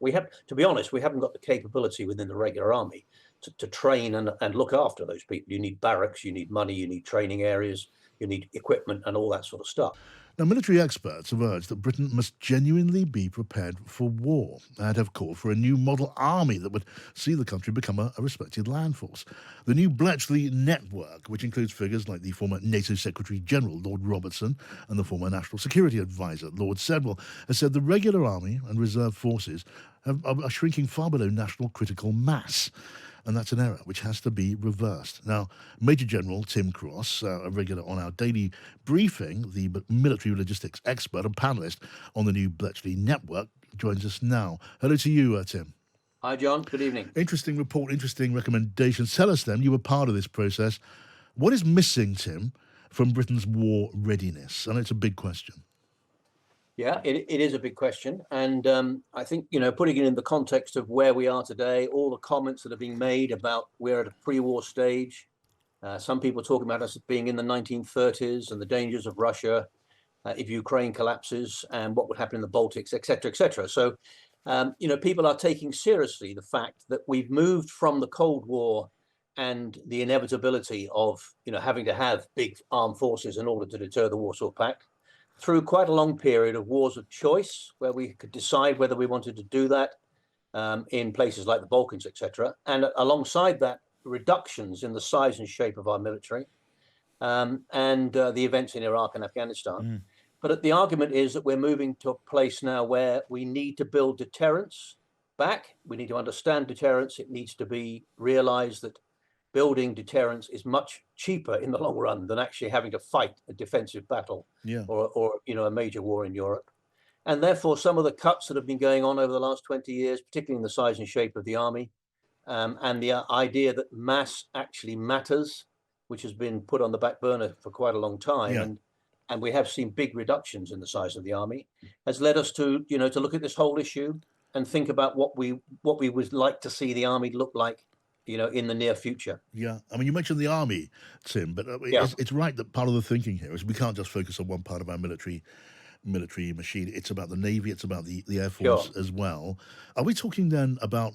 We have, to be honest, we haven't got the capability within the regular army to train and look after those people. You need barracks, you need money, you need training areas, you need equipment and all that sort of stuff. Now, military experts have urged that Britain must genuinely be prepared for war and have called for a new model army that would see the country become a respected land force. The new Bletchley Network, which includes figures like the former NATO Secretary General Lord Robertson and the former National Security Advisor Lord Sedwell, has said the regular army and reserve forces are shrinking far below national critical mass. And that's an error which has to be reversed. Now, Major General Tim Cross, a regular on our daily briefing, the military logistics expert and panellist on the new Bletchley Network, joins us now. Hello to you, Tim. Hi, John. Good evening. Interesting report, interesting recommendations. Tell us then, you were part of this process. What is missing, Tim, from Britain's war readiness? I know it's a big question. Yeah, it is a big question. And I think, putting it in the context of where we are today, all the comments that are being made about we're at a pre-war stage. Some people talking about us being in the 1930s and the dangers of Russia if Ukraine collapses and what would happen in the Baltics, et cetera, et cetera. So, people are taking seriously the fact that we've moved from the Cold War and the inevitability of, having to have big armed forces in order to deter the Warsaw Pact, through quite a long period of wars of choice, where we could decide whether we wanted to do that in places like the Balkans, etc. And alongside that, reductions in the size and shape of our military and the events in Iraq and Afghanistan. But the argument is that we're moving to a place now where we need to build deterrence back. We need to understand deterrence. It needs to be realized that building deterrence is much cheaper in the long run than actually having to fight a defensive battle or a major war in Europe. And therefore, some of the cuts that have been going on over the last 20 years, particularly in the size and shape of the army, and the idea that mass actually matters, which has been put on the back burner for quite a long time, and we have seen big reductions in the size of the army, has led us to to look at this whole issue and think about what we would like to see the army look like in the near future. Yeah. I mean, you mentioned the army, Tim, but it's right that part of the thinking here is we can't just focus on one part of our military machine. It's about the Navy, it's about the Air Force as well. Are we talking then about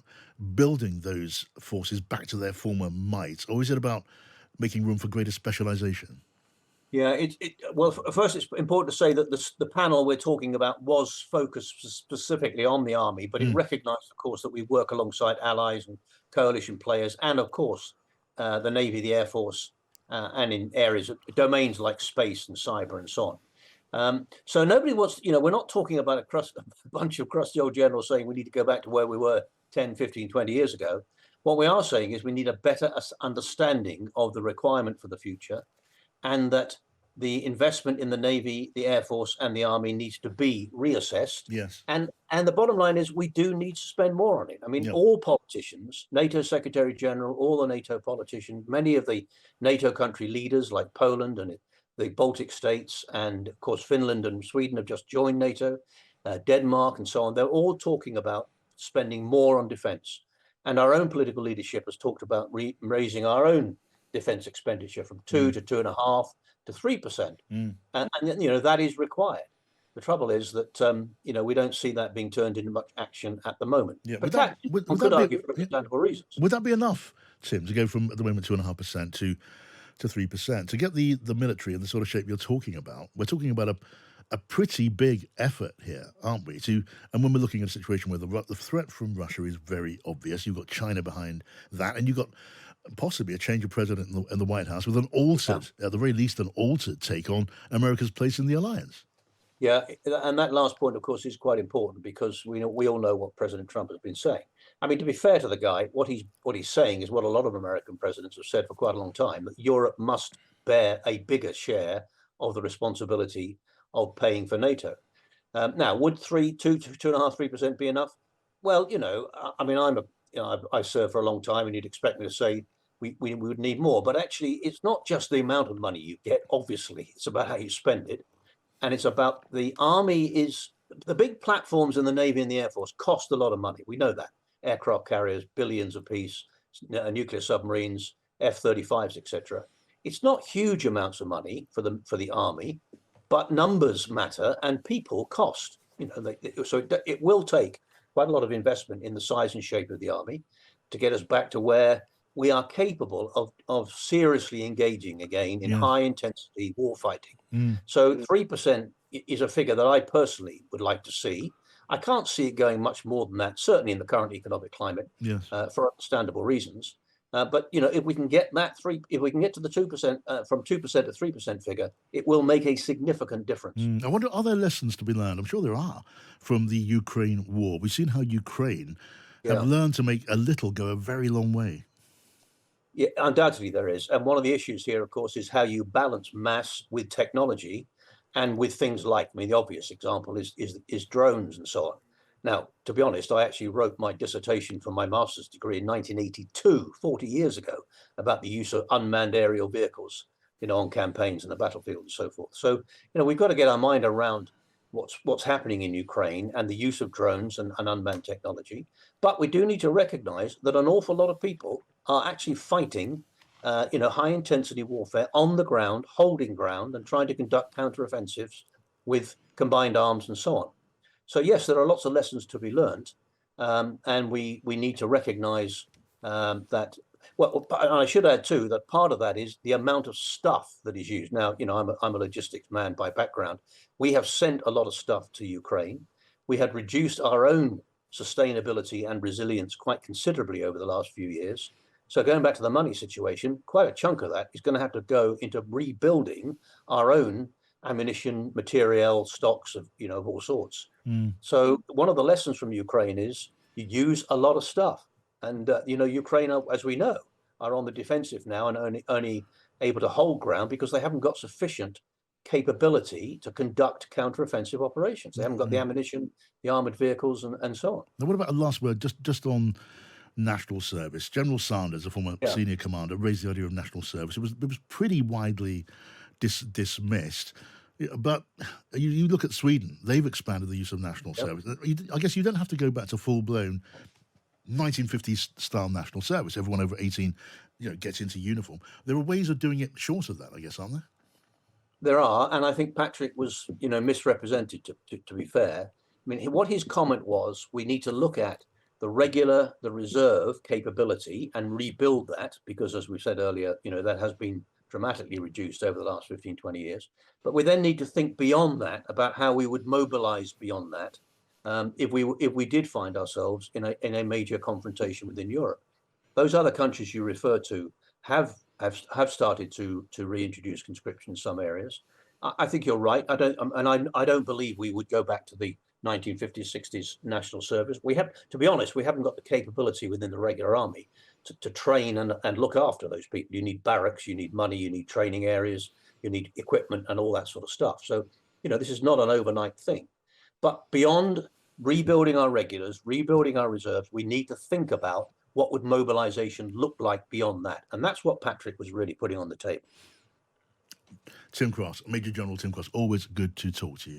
building those forces back to their former might, or is it about making room for greater specialization? Yeah, well, first it's important to say that the panel we're talking about was focused specifically on the army, but it recognised, of course, that we work alongside allies and coalition players, and of course, the Navy, the Air Force, and in areas, domains like space and cyber and so on. So nobody wants, we're not talking about a bunch of crusty old generals saying we need to go back to where we were 10, 15, 20 years ago. What we are saying is we need a better understanding of the requirement for the future, and that the investment in the Navy, the Air Force, and the Army needs to be reassessed. Yes. And the bottom line is we do need to spend more on it. I mean, all politicians, NATO Secretary General, all the NATO politicians, many of the NATO country leaders like Poland and the Baltic states, and of course Finland and Sweden have just joined NATO, Denmark and so on. They're all talking about spending more on defense. And our own political leadership has talked about raising our own defense expenditure from 2 to 2.5 to 3%. And that is required. The trouble is that we don't see that being turned into much action at the moment. Yeah, but would argue for understandable reasons. Would that be enough, Tim, to go from at the moment 2.5% to 3%? To get the military in the sort of shape you're talking about, we're talking about a pretty big effort here, aren't we? And when we're looking at a situation where the threat from Russia is very obvious, you've got China behind that, and you've got possibly a change of president in the White House with an altered, at the very least, an altered take on America's place in the alliance. Yeah, and that last point, of course, is quite important because we all know what President Trump has been saying. I mean, to be fair to the guy, what he's saying is what a lot of American presidents have said for quite a long time, that Europe must bear a bigger share of the responsibility of paying for NATO. Now, would 2.5%, 3% be enough? Well, I mean, I've served for a long time, and you'd expect me to say we would need more. But actually, it's not just the amount of money you get. Obviously, it's about how you spend it, and it's about the army. The big platforms in the Navy and the Air Force cost a lot of money. We know that. Aircraft carriers, billions apiece, nuclear submarines, F-35s, etc. It's not huge amounts of money for the army, but numbers matter and people cost. So it will take quite a lot of investment in the size and shape of the army to get us back to where we are capable of seriously engaging again in Yeah. high intensity war fighting. Mm. So 3% is a figure that I personally would like to see. I can't see it going much more than that, certainly in the current economic climate, Yes. for understandable reasons. But if we can get if we can get to the 2%, from 2% to 3% figure, it will make a significant difference. I wonder, are there lessons to be learned? I'm sure there are from the Ukraine war. We've seen how Ukraine have Yeah. learned to make a little go a very long way. Yeah, undoubtedly there is. And one of the issues here, of course, is how you balance mass with technology and with things like, I mean, the obvious example is drones and so on. Now, to be honest, I actually wrote my dissertation for my master's degree in 1982, 40 years ago, about the use of unmanned aerial vehicles, on campaigns in the battlefield and so forth. So, we've got to get our mind around what's happening in Ukraine and the use of drones and unmanned technology. But we do need to recognize that an awful lot of people are actually fighting, high intensity warfare on the ground, holding ground, and trying to conduct counteroffensives with combined arms and so on. So yes, there are lots of lessons to be learned, and we need to recognise that. Well, and I should add too that part of that is the amount of stuff that is used. Now, I'm a logistics man by background. We have sent a lot of stuff to Ukraine. We had reduced our own sustainability and resilience quite considerably over the last few years. So going back to the money situation, quite a chunk of that is going to have to go into rebuilding our own ammunition, materiel, stocks of all sorts. Mm. So one of the lessons from Ukraine is you use a lot of stuff, and Ukraine, as we know, are on the defensive now and only able to hold ground because they haven't got sufficient capability to conduct counteroffensive operations. They haven't got the ammunition, the armored vehicles, and so on. Now, what about a last word just on national service? General Sanders, a former senior commander, raised the idea of national service. It was pretty widely dismissed. But you look at Sweden; they've expanded the use of national service. I guess you don't have to go back to full-blown 1950s style national service. Everyone over 18, gets into uniform. There are ways of doing it short of that, I guess, aren't there? There are, and I think Patrick was, misrepresented. To be fair, I mean, what his comment was: we need to look at the reserve capability and rebuild that, because, as we said earlier, that has been dramatically reduced over the last 15, 20 years. But we then need to think beyond that about how we would mobilize beyond that if we did find ourselves in a major confrontation within Europe. Those other countries you refer to have started to reintroduce conscription in some areas. I think you're right. I don't believe we would go back to the 1950s, 60s national service. To be honest, we haven't got the capability within the regular army to train and look after those people. You need barracks, you need money, you need training areas, you need equipment and all that sort of stuff. So, this is not an overnight thing. But beyond rebuilding our regulars, rebuilding our reserves, we need to think about what would mobilization look like beyond that. And that's what Patrick was really putting on the table. Tim Cross, Major General Tim Cross, always good to talk to you.